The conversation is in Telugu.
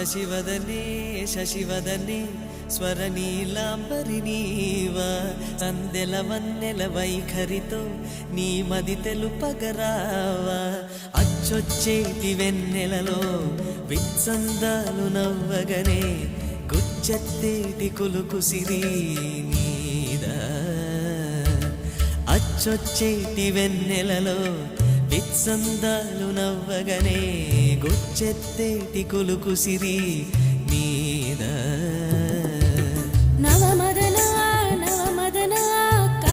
శశివదనే శశివదనే స్వరనీలాంబరి నీవా సందెల వన్నెల వైఖరితో నీ మది తెలుపగరావా అచ్చొచ్చేటి వెన్నెలలో విత్సందాలు నవ్వగనే గుచ్చెత్తేటి కులుకు సిరి నీదా అచ్చొచ్చేటి వెన్నెలలో విత్సందాలు నవ్వగనే గుచ్చెత్తేటి కులుకు సిరి